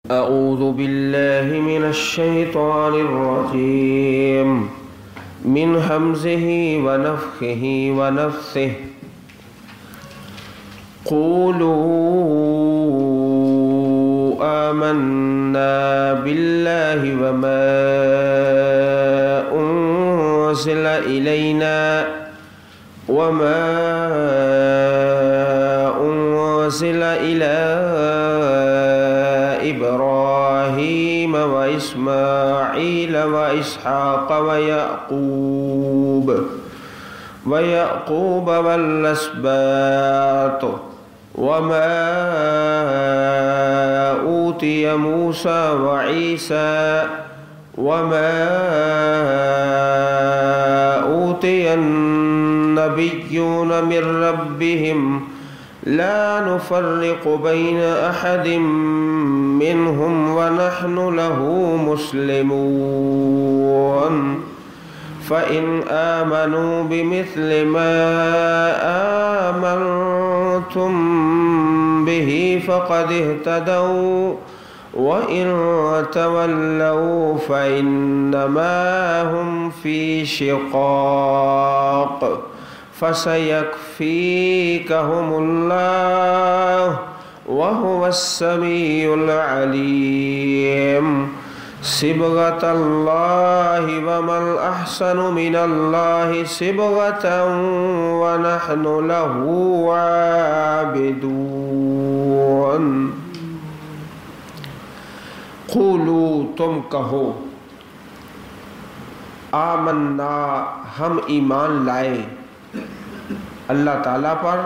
أعوذ بالله من الشيطان الرجيم من همزه ونفخه ونفثه قولوا آمنا بالله وما أنزل إلينا إلى إبراهيم وإسماعيل وإسحاق ويعقوب والأسباط وما أوتي موسى وعيسى وما أوتي النبيون من ربهم لا نفرق بين أحد منهم ونحن له مسلمون فإن آمنوا بمثل ما آمنتم به فقد اهتدوا وإن تولوا فإنما هم في شقاق فسيكفيكهم الله وهو السميع العليم صبغة الله ومن أحسن من الله صبغة ونحن له عابدون قولوا تم کہو آمنا ہم ایمان لائے اللہ تعالیٰ پر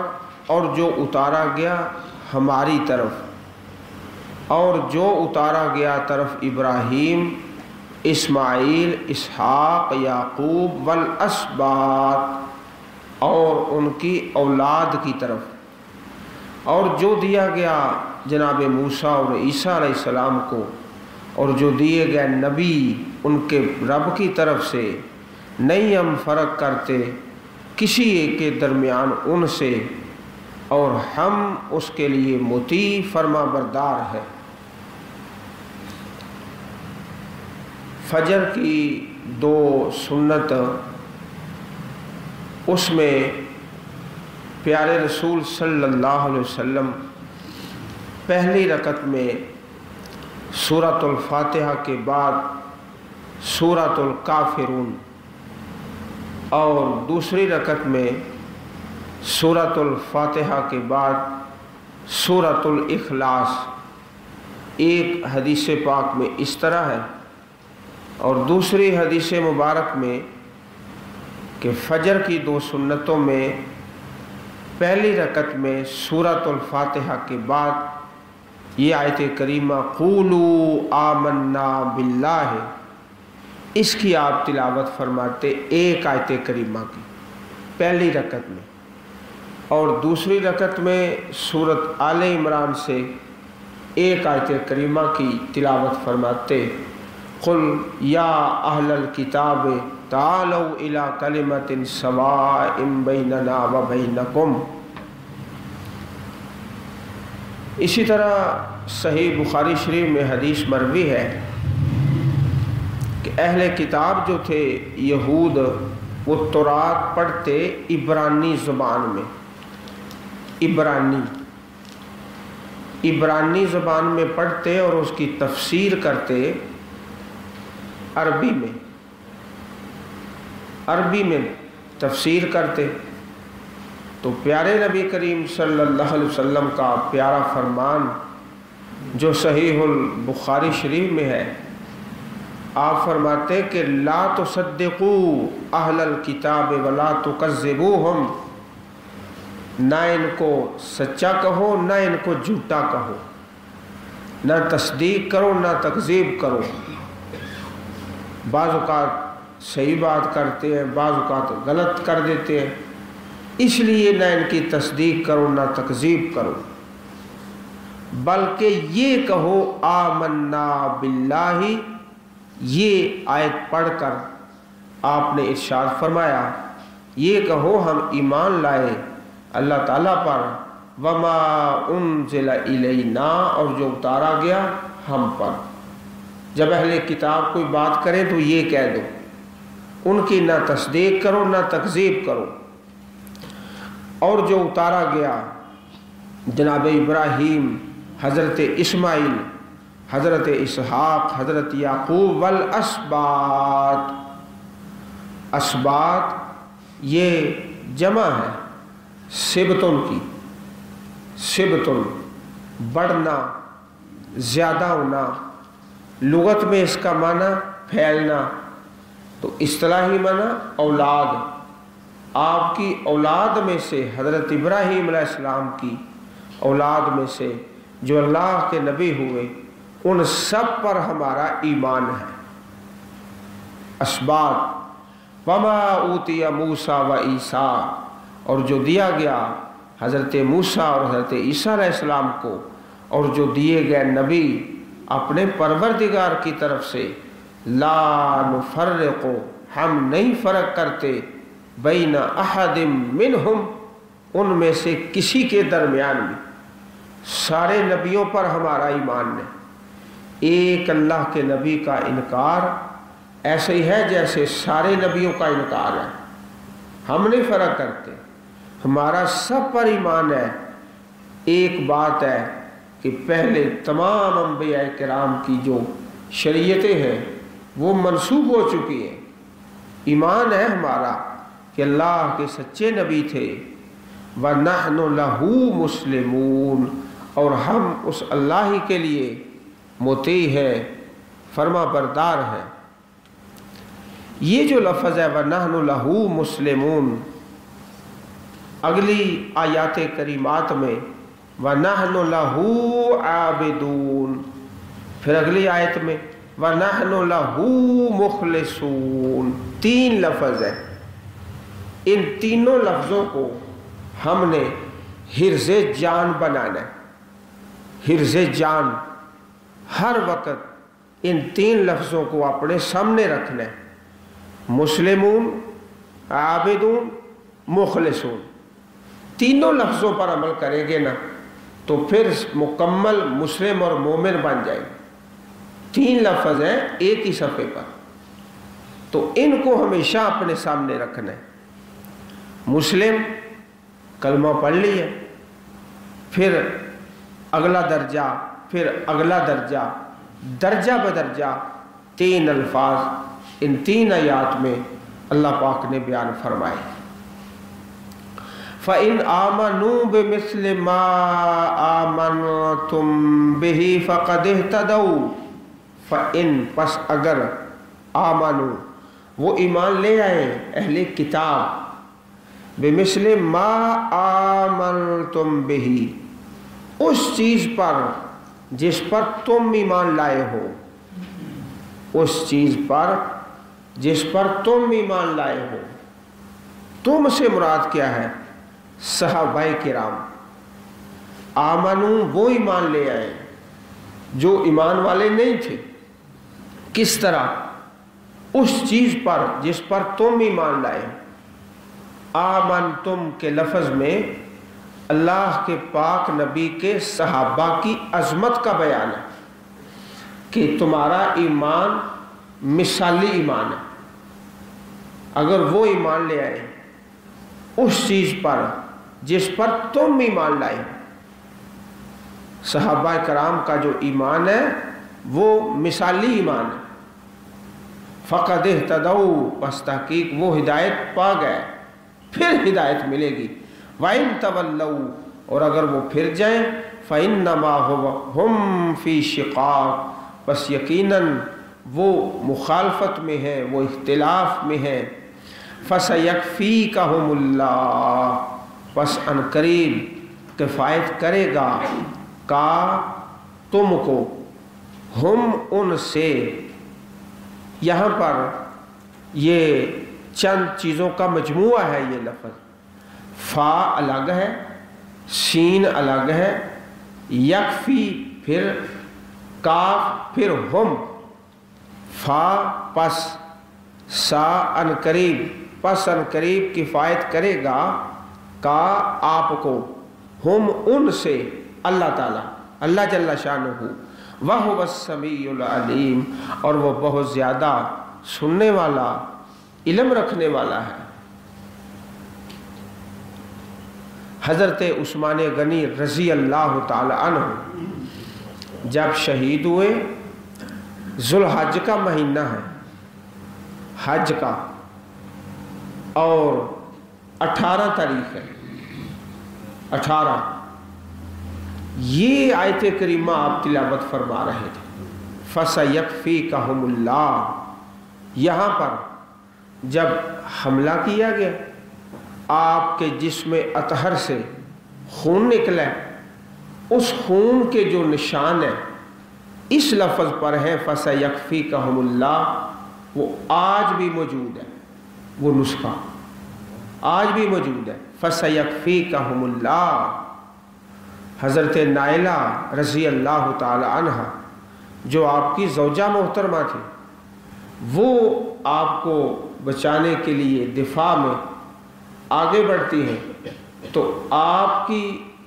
اور جو اتارا گیا ہماری طرف اور جو اتارا گیا طرف ابراہیم اسماعیل اسحاق یعقوب والاسباط اور ان کی اولاد کی طرف اور جو دیا گیا جناب موسیٰ اور عیسیٰ علیہ السلام کو اور جو دیے گئے نبی ان کے رب کی طرف سے نہیں ہم فرق کرتے کسی ایک کے درمیان ان سے اور ہم اس کے لیے مطیع فرما بردار ہے۔ فجر کی دو سنت اس میں پیارے رسول صلی اللہ علیہ وسلم پہلی رکعت میں سورۃ الفاتحہ کے بعد سورۃ الکافرون اور دوسری رکعت میں سورۃ الفاتحہ کے بعد سورۃ الاخلاص ایک حدیث پاک میں اس طرح ہے اور دوسری حدیث مبارک میں کہ فجر کی دو سنتوں میں پہلی رکعت میں سورۃ الفاتحہ کے بعد یہ آیت کریمہ قولوا آمنا باللہ اس کی آپ تلاوت فرماتے ایک آیت کریمہ کی پہلی رکعت میں اور دوسری رکعت میں سورۃ آل عمران سے ایک آیت کریمہ کی تلاوت فرماتے قل یا اہل الکتاب تعالوا الی کلمۃ سواء بیننا وبینکم۔ اسی طرح صحیح بخاری شریف میں حدیث مروی ہے کہ اہل کتاب جو تھے یہود وہ تورات پڑھتے عبرانی زبان میں عبرانی زبان میں پڑھتے اور اس کی تفسیر کرتے عربی میں تفسیر کرتے۔ تو پیارے نبی کریم صلی اللہ علیہ وسلم کا پیارا فرمان جو صحیح البخاری شریف میں ہے آپ فرماتے کہ لا تصدقوا اہل الکتاب ولا تکذبوہم، نہ ان کو سچا کہو نہ ان کو جھوٹا کہو، نہ تصدیق کرو نہ تکذیب کرو۔ بعض اوقات صحیح بات کرتے ہیں بعض اوقات غلط کر دیتے ہیں، اس لیے نہ ان کی تصدیق کرو نہ تکذیب کرو بلکہ یہ کہو آمنا باللہ۔ یہ آیت پڑھ کر آپ نے ارشاد فرمایا یہ کہو ہم ایمان لائے اللہ تعالیٰ پر وما انزل الینا اور جو اتارا گیا ہم پر۔ جب اہل کتاب کوئی بات کرے تو یہ کہہ دو، ان کی نہ تصدیق کرو نہ تکذیب کرو۔ اور جو اتارا گیا جناب ابراہیم، حضرت اسماعیل، حضرت اسحاق، حضرت یعقوب والاسباط۔ اسباط یہ جمع ہے سبتن کی، سبتن بڑھنا، زیادہ ہونا، لغت میں اس کا معنی پھیلنا، تو اصطلاحی معنی اولاد۔ آپ کی اولاد میں سے، حضرت ابراہیم علیہ السلام کی اولاد میں سے جو اللہ کے نبی ہوئے، ان سب پر ہمارا ایمان ہے۔ اسباط۔ وما اوتی موسیٰ و عیسیٰ، اور جو دیا گیا حضرت موسیٰ اور حضرت عیسیٰ علیہ السلام کو، اور جو دیے گئے نبی اپنے پروردگار کی طرف سے، لا نفرق، ہم نہیں فرق کرتے، بین احد منہم، ان میں سے کسی کے درمیان بھی۔ سارے نبیوں پر ہمارا ایمان ہے۔ ایک اللہ کے نبی کا انکار ایسے ہی ہے جیسے سارے نبیوں کا انکار ہے۔ ہم نہیں فرق کرتے، ہمارا سب پر ایمان ہے۔ ایک بات ہے کہ پہلے تمام انبیاء کرام کی جو شریعتیں ہیں وہ منسوخ ہو چکی ہیں۔ ایمان ہے ہمارا کہ اللہ کے سچے نبی تھے، وَنَحْنُ لَهُ مُسْلِمُونَ، اور ہم اس اللہ ہی کے لیے مطیع ہے، فرما بردار ہے۔ یہ جو لفظ ہے وَنَحْنُ لَهُ مُسْلِمُونَ، اگلی آیات کریمات میں وَنَحْنُ لَهُ عَابِدُونَ، پھر اگلی آیت میں وَنَحْنُ لَهُ مُخْلِصُونَ، تین لفظ ہے۔ ان تینوں لفظوں کو ہم نے حرز جان بنانا ہے۔ حرز جان، ہر وقت ان تین لفظوں کو اپنے سامنے رکھنا ہے۔ مسلمون، عابدون، مخلصون، تینوں لفظوں پر عمل کریں گے نا تو پھر مکمل مسلم اور مومن بن جائے گا۔ تین لفظ ہیں ایک ہی صفحے پر، تو ان کو ہمیشہ اپنے سامنے رکھنا ہے۔ مسلم، کلمہ پڑھ لیا، پھر اگلا درجہ، پھر اگلا درجہ، درجہ بدرجہ تین الفاظ ان تین آیات میں اللہ پاک نے بیان فرمائے۔ فَإِنْ آمَنُوا بِمِثْلِ مَا آمَنْتُمْ بِهِ فَقَدْ اهْتَدَوْا، فَإِنْ، پس اگر، آمنوا، وہ ایمان لے آئے اہل کتاب، بِمِثْلِ مَا آمَنْتُمْ بِهِ، اس چیز پر جس پر تم ایمان لائے ہو، اس چیز پر جس پر تم ایمان لائے ہو۔ تم سے مراد کیا ہے؟ صحابہ کرام۔ آمنو، وہ ایمان لے آئے جو ایمان والے نہیں تھے۔ کس طرح؟ اس چیز پر جس پر تم ایمان لائے۔ آمنتم کے لفظ میں اللہ کے پاک نبی کے صحابہ کی عظمت کا بیان ہے کہ تمہارا ایمان مثالی ایمان ہے۔ اگر وہ ایمان لے آئے اس چیز پر جس پر تم ایمان لائے، صحابہ کرام کا جو ایمان ہے وہ مثالی ایمان ہے۔ فقد اہتدوا، پس تحقیق وہ ہدایت پا گئے، پھر ہدایت ملے گی۔ وَإِن تَوَلَّوْا، اور اگر وہ پھر جائیں، فَإِنَّمَا هُمْ فِي شِقَاقٍ، بس یقیناً وہ مخالفت میں ہیں، وہ اختلاف میں ہیں۔ فَسَيَكْفِيكَهُمُ اللَّهُ، پس ان قریب کفایت کرے گا کا تم کو، ہم ان سے۔ یہاں پر یہ چند چیزوں کا مجموعہ ہے۔ یہ لفظ فا الگ ہے، سین الگ ہے، یکفی پھر کاف پھر ہم، فا پس، سا ان قریب، پس ان قریب کفایت کرے گا کا آپ کو، ہم ان سے، اللہ تعالی، اللہ جل شانہ، وَهُوَ السَّمِيعُ الْعَلِيمُ، اور وہ بہت زیادہ سننے والا، علم رکھنے والا ہے۔ حضرت عثمان غنی رضی اللہ تعالی عنہ جب شہید ہوئے، ذوالحج کا مہینہ ہے، حج کا، اور 18 تاریخ ہے، 18، یہ آیت کریمہ آپ تلاوت فرما رہے تھے، فَسَيَكْفِيكَهُمُ اللَّهُ۔ یہاں پر جب حملہ کیا گیا، آپ کے جسم اطہر سے خون نکلا، اس خون کے جو نشان ہے اس لفظ پر ہے فَسَيَكْفِيكَهُمُ اللَّهُ، وہ آج بھی موجود ہے، وہ نسخہ آج بھی موجود ہے، فَسَيَكْفِيكَهُمُ اللَّهُ۔ حضرت نائلہ رضی اللہ تعالی عنہ جو آپ کی زوجہ محترمہ تھی، وہ آپ کو بچانے کے لیے دفاع میں آگے بڑھتی ہیں، تو آپ کی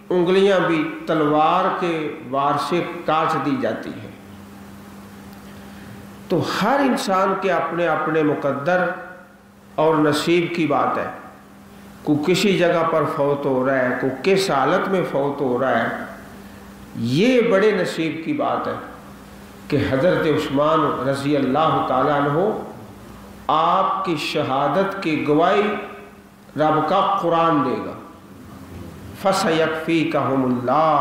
انگلیاں بھی تلوار کے وار سے کاٹ دی جاتی ہیں۔ تو ہر انسان کے اپنے اپنے مقدر اور نصیب کی بات ہے، کوئی کسی جگہ پر فوت ہو رہا ہے، کوئی کس حالت میں فوت ہو رہا ہے۔ یہ بڑے نصیب کی بات ہے کہ حضرت عثمان رضی اللہ تعالیٰ عنہ آپ کی شہادت کی گواہی رب کا قرآن دے گا، فَسَيَكْفِيكَهُمُ اللَّهُ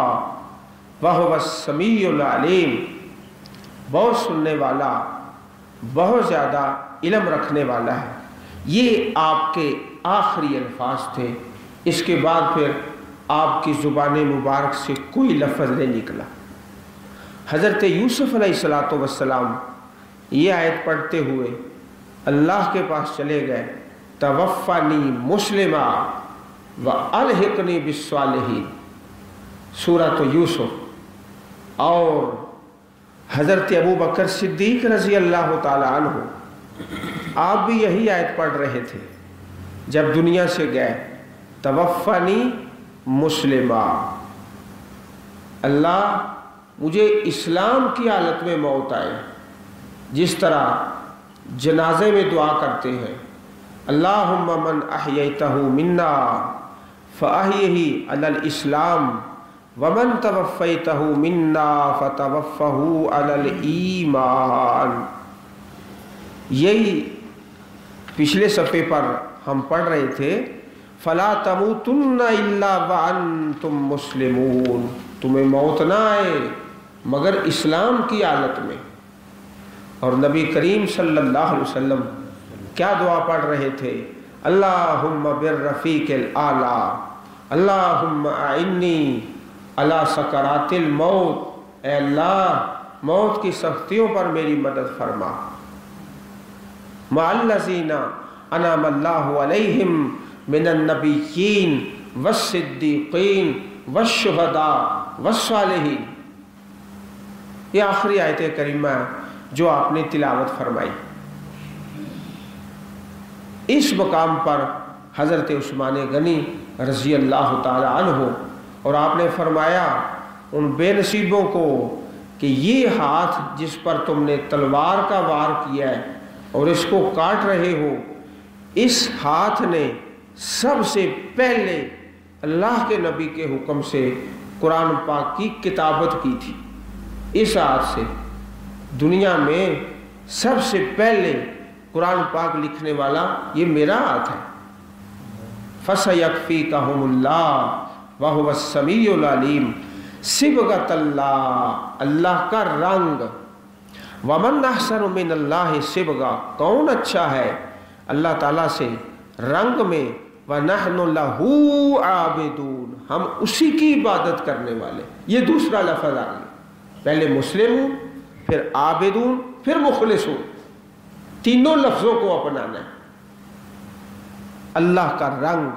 وَهُوَ السَّمِيعُ الْعَلِيمُ، بہت سننے والا، بہت زیادہ علم رکھنے والا ہے۔ یہ آپ کے آخری الفاظ تھے، اس کے بعد پھر آپ کی زبان مبارک سے کوئی لفظ نہیں نکلا۔ حضرت یوسف علیہ السلام یہ آیت پڑھتے ہوئے اللہ کے پاس چلے گئے، توفنی مسلمہ والحقنی بالصالحین، سورۃ یوسف۔ اور حضرت ابو بکر صدیق رضی اللہ تعالی عنہ آپ بھی یہی آیت پڑھ رہے تھے جب دنیا سے گئے، توفنی مسلمہ، اللہ مجھے اسلام کی حالت میں موت آئے، جس طرح جنازے میں دعا کرتے ہیں، اللہم من احییتہ منا فاحیہ علی الاسلام ومن توفیتہ منا فتوفہ علی الایمان۔ یہی پچھلے صفحے پر ہم پڑھ رہے تھے، فلا تموتن الا وانتم مسلمون، تمہیں موت نہ آئے مگر اسلام کی حالت میں۔ اور نبی کریم صلی اللہ علیہ وسلم کیا دعا پڑھ رہے تھے، اللہم بالرفیق الاعلی، اللہم اعنی علی سکرات الموت، اے اللہ موت کی سختیوں پر میری مدد فرما، مع الذین انعم اللہ علیہم من النبیین والصدیقین والشہداء والصالحین۔ یہ آخری آیت کریمہ ہے جو آپ نے تلاوت فرمائی۔ اس مقام پر حضرت عثمان غنی رضی اللہ تعالی عنہ، اور آپ نے فرمایا ان بے نصیبوں کو کہ یہ ہاتھ جس پر تم نے تلوار کا وار کیا ہے اور اس کو کاٹ رہے ہو، اس ہاتھ نے سب سے پہلے اللہ کے نبی کے حکم سے قرآن پاک کی کتابت کی تھی۔ اس ہاتھ سے دنیا میں سب سے پہلے قرآن پاک لکھنے والا یہ میرا ہاتھ ہے۔ فَسَيَكْفِيكَهُمُ اللَّهُ وَهُوَ السَّمِيعُ الْعَلِيمُ، صبغۃ اللہ، اللہ کا رنگ، وَمَنْ أَحْسَنُ مِنَ اللَّهِ صِبْغَةً، کون اچھا ہے اللہ تعالیٰ سے رنگ میں، وَنَحْنُ لَهُ عَابِدُونَ، ہم اسی کی عبادت کرنے والے۔ یہ دوسرا لفظ آ گیا، پہلے مسلم ہوں، پھر عابدون، پھر مخلص ہوں، تینوں لفظوں کو اپنانا ہے۔ اللہ کا رنگ،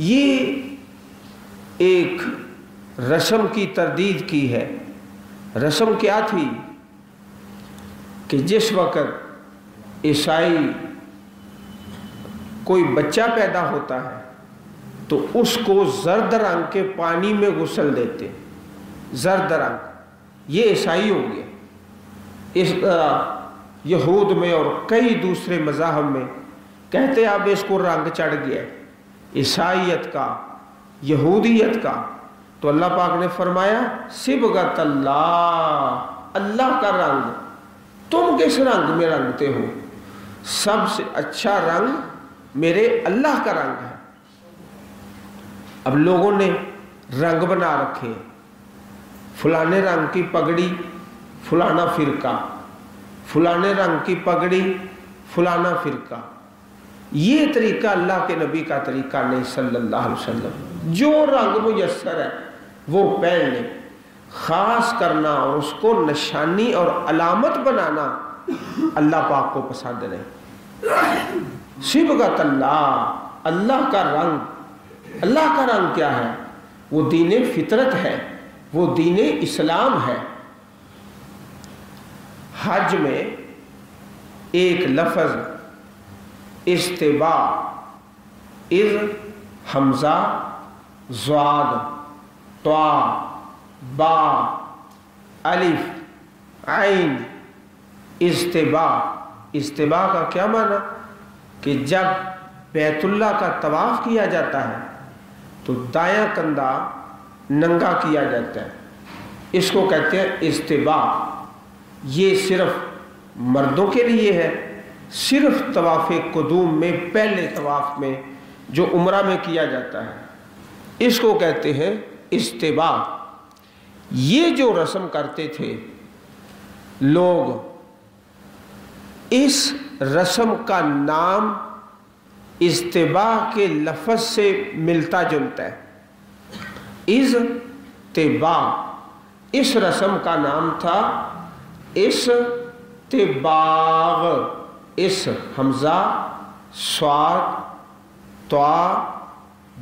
یہ ایک رسم کی تردید کی ہے۔ رسم کیا تھی کہ جس وقت عیسائی کوئی بچہ پیدا ہوتا ہے تو اس کو زرد رنگ کے پانی میں غسل دیتے، زرد رنگ، یہ عیسائی ہو گیا۔ اس طرح یہود میں اور کئی دوسرے مذاہب میں کہتے اب اس کو رنگ چڑھ گیا عیسائیت کا، یہودیت کا، تو اللہ پاک نے فرمایا صبغۃ اللہ، اللہ کا رنگ، تم کس رنگ میں رنگتے ہو؟ سب سے اچھا رنگ میرے اللہ کا رنگ ہے۔ اب لوگوں نے رنگ بنا رکھے، فلانے رنگ کی پگڑی فلانا فرقہ، فلانے رنگ کی پگڑی فلانا فرقہ۔ یہ طریقہ اللہ کے نبی کا طریقہ نہیں صلی اللہ علیہ وسلم۔ جو رنگ میسر ہے وہ پہن لیں، خاص کرنا اور اس کو نشانی اور علامت بنانا اللہ پاک کو پسند نہیں۔ صبغۃ اللہ، اللہ کا رنگ۔ اللہ کا رنگ کیا ہے؟ وہ دین فطرت ہے، وہ دین اسلام ہے۔ حج میں ایک لفظ استباء، از حمزہ ضاد طا با الف عین، استباء۔ استباء کا کیا معنی؟ کہ جب بیت اللہ کا طواف کیا جاتا ہے تو دایاں کندھا ننگا کیا جاتا ہے، اس کو کہتے ہیں استباء۔ یہ صرف مردوں کے لیے ہے، صرف طواف قدوم میں، پہلے طواف میں جو عمرہ میں کیا جاتا ہے، اس کو کہتے ہیں استباء۔ یہ جو رسم کرتے تھے لوگ، اس رسم کا نام استباء کے لفظ سے ملتا جلتا ہے۔ استباء، اس رسم کا نام تھا استباغ، اس حمزہ صاد طا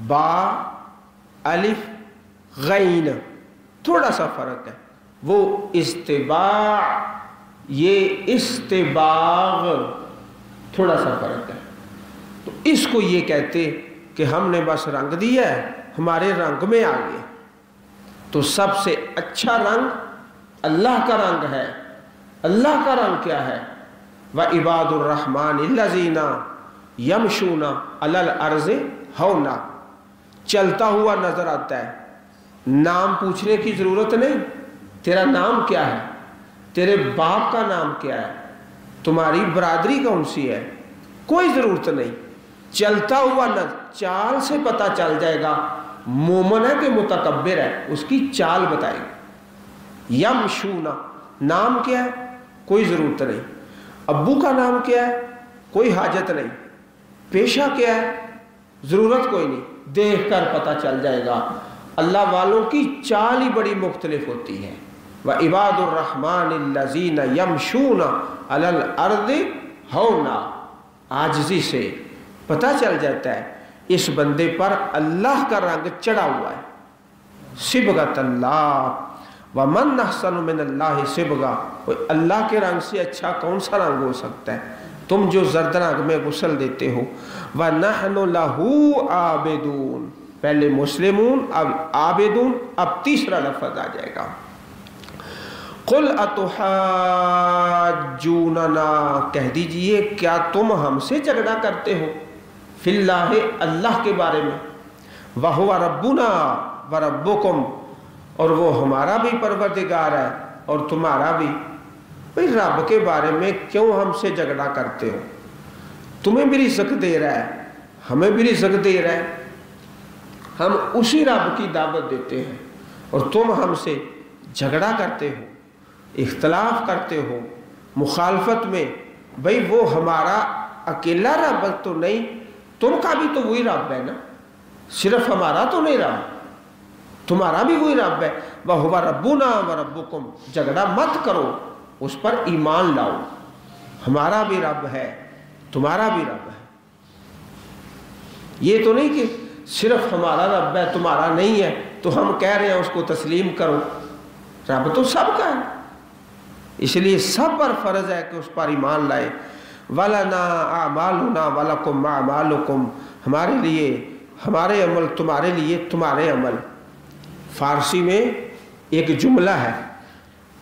با الف غین، تھوڑا سا فرق ہے۔ وہ استباع، یہ استباغ، تھوڑا سا فرق ہے۔ تو اس کو یہ کہتے کہ ہم نے بس رنگ دیا ہے، ہمارے رنگ میں آ گیا۔ تو سب سے اچھا رنگ اللہ کا رنگ ہے۔ اللہ کا رنگ کیا ہے؟ وَعِبَادُ الرَّحْمَنِ الَّذِينَ يَمْشُونَ عَلَى الْأَرْضِ هَوْنًا، چلتا ہوا نظر آتا ہے، نام پوچھنے کی ضرورت نہیں۔ تیرا نام کیا ہے؟ تیرے باپ کا نام کیا ہے؟ تمہاری برادری کون سی ہے؟ کوئی ضرورت نہیں، چلتا ہوا نظر، چال سے پتہ چل جائے گا مومن ہے کہ متکبر ہے، اس کی چال بتائے گی۔ یمشونا، نام کیا ہے؟ کوئی ضرورت نہیں۔ ابو کا نام کیا ہے؟ کوئی حاجت نہیں۔ پیشہ کیا ہے؟ ضرورت کوئی نہیں، دیکھ کر پتہ چل جائے گا۔ اللہ والوں کی چال ہی بڑی مختلف ہوتی ہے۔ وَعِبَادُ الرَّحْمَنِ الَّذِينَ يَمْشُونَ عَلَى الْأَرْضِ هَوْنًا، عاجزی سے پتہ چل جاتا ہے اس بندے پر اللہ کا رنگ چڑھا ہوا ہے۔ صبغۃ اللہ، وَمَنْ أَحْسَنُ مِنَ اللَّهِ صِبْغًا، اللہ کے رنگ سے اچھا کون سا رنگ ہو سکتا ہے؟ تم جو زرد رنگ میں غسل دیتے ہو۔ وَنَحْنُ لَهُ عَابِدُونَ، پہلے مسلمون، اب عابدون، اب تیسرا لفظ آ جائے گا۔ قُلْ أَتُحَاجُّونَنَا، کہہ دیجئے کیا تم ہم سے جھگڑا کرتے ہو، فی اللہ، اللہ کے بارے میں، وَهُوَ رَبُّنَا وَرَبُّكُمْ، اور وہ ہمارا بھی پروردگار ہے اور تمہارا بھی۔ بھئی رب کے بارے میں کیوں ہم سے جھگڑا کرتے ہو؟ تمہیں بھی رزق دے رہا ہے، ہمیں بھی رزق دے رہا ہے، ہم اسی رب کی دعوت دیتے ہیں اور تم ہم سے جھگڑا کرتے ہو، اختلاف کرتے ہو، مخالفت میں۔ بھئی وہ ہمارا اکیلا رب تو نہیں، تم کا بھی تو وہی رب ہے نا، صرف ہمارا تو نہیں رب، تمہارا بھی وہی رب ہے۔ وَهُوَ رَبُّنَا وَرَبُّكُمْ، جھگڑا مت کرو، اس پر ایمان لاؤ، ہمارا بھی رب ہے تمہارا بھی رب ہے۔ یہ تو نہیں کہ صرف ہمارا رب ہے تمہارا نہیں ہے تو ہم کہہ رہے ہیں اس کو تسلیم کرو، رب تو سب کا ہے، اس لیے سب پر فرض ہے کہ اس پر ایمان لائے۔ وَلَنَا أَعْمَالُنَا وَلَكُمْ أَعْمَالُكُمْ، ہمارے لیے ہمارے عمل، تمہارے لیے تمہارے عمل۔ فارسی میں ایک جملہ ہے،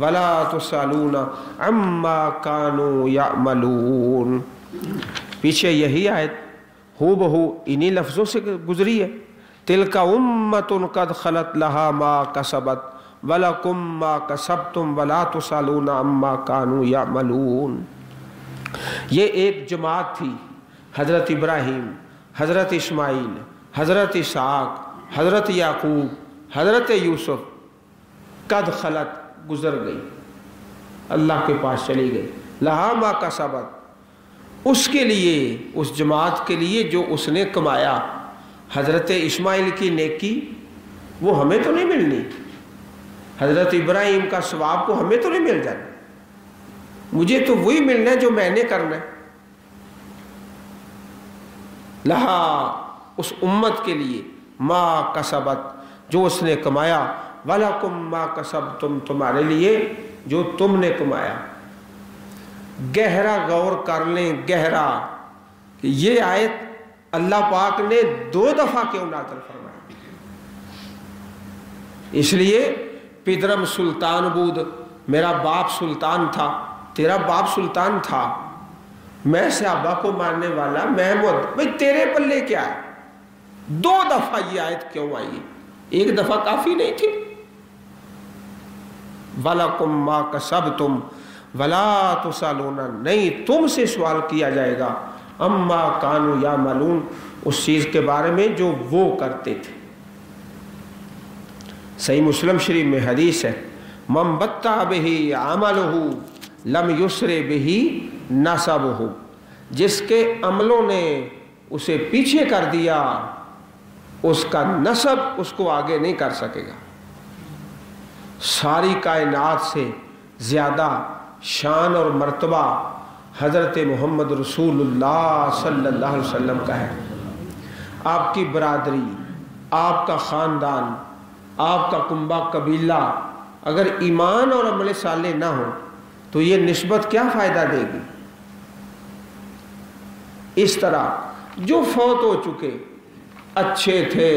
ولا تسألون عما كانوا يعملون۔ پیچھے یہی آیت ہو بہو انہی لفظوں سے گزری ہے، تلک امۃ قد خلت لہا ما کسبت ولکم ما کسبتم ولا تسألون عما كانوا يعملون۔ یہ ایک جماعت تھی، حضرت ابراہیم، حضرت اسماعیل، حضرت اسحاق، حضرت یعقوب، حضرت یوسف، قد خلت گزر گئی، اللہ کے پاس چلی گئی، لہا ما کسبت، اس کے لیے، اس جماعت کے لیے جو اس نے کمایا۔ حضرت اسماعیل کی نیکی وہ ہمیں تو نہیں ملنی، حضرت ابراہیم کا ثواب کو ہمیں تو نہیں مل جانا، مجھے تو وہی ملنا ہے جو میں نے کرنا ہے۔ لہا، اس امت کے لیے، ما کسبت، جو اس نے کمایا، وَلَكُمْ مَا کسبتم، تمہارے لیے جو تم نے کمایا۔ گہرا غور کر لیں، گہرا، کہ یہ آیت اللہ پاک نے 2 دفعہ کیوں نازل فرمائی۔ اس لیے پدرم سلطان بود، میرا باپ سلطان تھا، تیرا باپ سلطان تھا، میں صحابہ کو ماننے والا، میں بھئی تیرے پلے کیا ہے؟ 2 دفعہ یہ آیت کیوں آئی؟ 1 دفعہ کافی نہیں تھی؟ وَلَكُمْ مَا كَسَبْتُمْ وَلَا تُسْأَلُونَ، نہیں تم سے سوال کیا جائے گا، اما کانوا یعملون، اس چیز کے بارے میں جو وہ کرتے تھے۔ صحیح مسلم شریف میں حدیث ہے، من بطأ بہ عملہ لم یسر بہ نسبہ، جس کے عملوں نے اسے پیچھے کر دیا، اس کا نسب اس کو آگے نہیں کر سکے گا۔ ساری کائنات سے زیادہ شان اور مرتبہ حضرت محمد رسول اللہ صلی اللہ علیہ وسلم کا ہے۔ آپ کی برادری، آپ کا خاندان، آپ کا کنبہ قبیلہ اگر ایمان اور عمل صالح نہ ہو تو یہ نسبت کیا فائدہ دے گی؟ اس طرح جو فوت ہو چکے، اچھے تھے،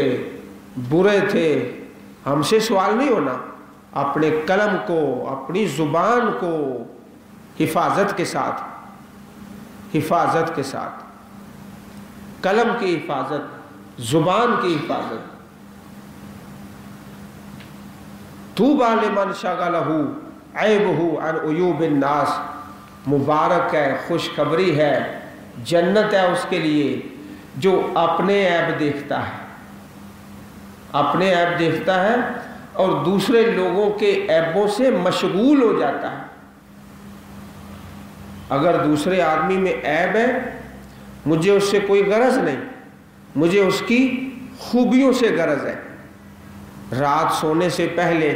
برے تھے، ہم سے سوال نہیں ہونا، اپنے قلم کو، اپنی زبان کو حفاظت کے ساتھ، حفاظت کے ساتھ، قلم کی حفاظت، زبان کی حفاظت۔ طوبیٰ لمن شغلہ عیبہ عن عیوب الناس، مبارک ہے، خوشخبری ہے، جنت ہے اس کے لیے جو اپنے عیب دیکھتا ہے، اپنے عیب دیکھتا ہے اور دوسرے لوگوں کے عیبوں سے مشغول ہو جاتا ہے۔ اگر دوسرے آدمی میں عیب ہے، مجھے اس سے کوئی غرض نہیں، مجھے اس کی خوبیوں سے غرض ہے۔ رات سونے سے پہلے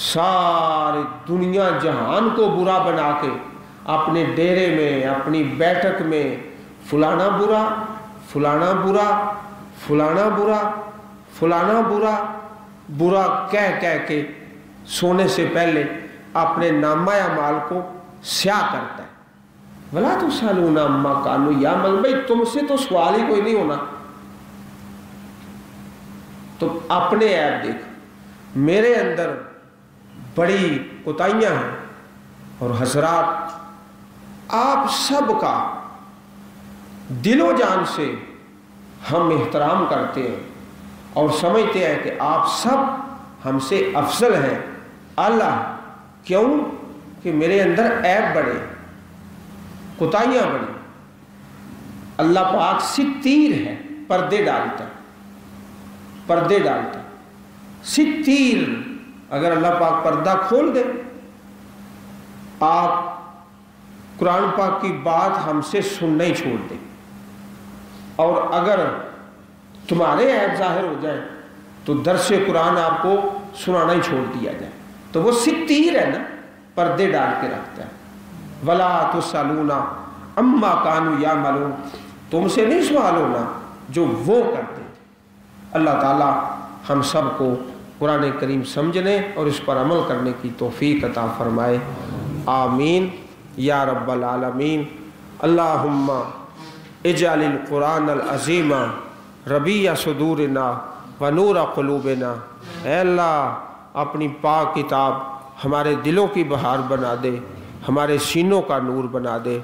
ساری دنیا جہان کو برا بنا کے اپنے ڈیرے میں، اپنی بیٹھک میں فلانا برا، فلانا برا، فلانا برا، فلانا برا، برا کہہ کے سونے سے پہلے اپنے نامہ اعمال کو سیاہ کرتا ہے۔ وَلَا تُسْأَلُونَ عَمَّا كَانُوا يَعْمَلُونَ، بھئی تم سے تو سوال ہی کوئی نہیں ہونا، تم اپنے عیب دیکھ۔ میرے اندر بڑی کوتاہیاں ہیں، اور حضرات آپ سب کا دل و جان سے ہم احترام کرتے ہیں اور سمجھتے ہیں کہ آپ سب ہم سے افضل ہیں۔ اللہ کیوں؟ کہ میرے اندر عیب بڑے، کوتاہیاں بڑی۔ اللہ پاک ستیر ہے، پردے ڈالتا ہے، پردے ڈالتا ہے، ستیر۔ اگر اللہ پاک پردہ کھول دے، آپ قرآن پاک کی بات ہم سے سننا ہی چھوڑ دیں، اور اگر تمہارے عیب ظاہر ہو جائیں تو درس قرآن آپ کو سنانا ہی چھوڑ دیا جائے، تو وہ ستیر ہے نا، پردے ڈال کے رکھتا ہے۔ وَلَا تُسْأَلُونَ عَمَّا كَانُوا يَعْمَلُونَ، تم سے نہیں سوال ہونا جو وہ کرتے تھے۔ اللہ تعالی ہم سب کو قرآن کریم سمجھنے اور اس پر عمل کرنے کی توفیق عطا فرمائے، آمین یا رب العالمین۔ اللہم اجعل القرآن العظیم ربیع صدورنا ونور قلوبنا، اے اللہ اپنی پاک کتاب ہمارے دلوں کی بہار بنا دے، ہمارے سینوں کا نور بنا دے۔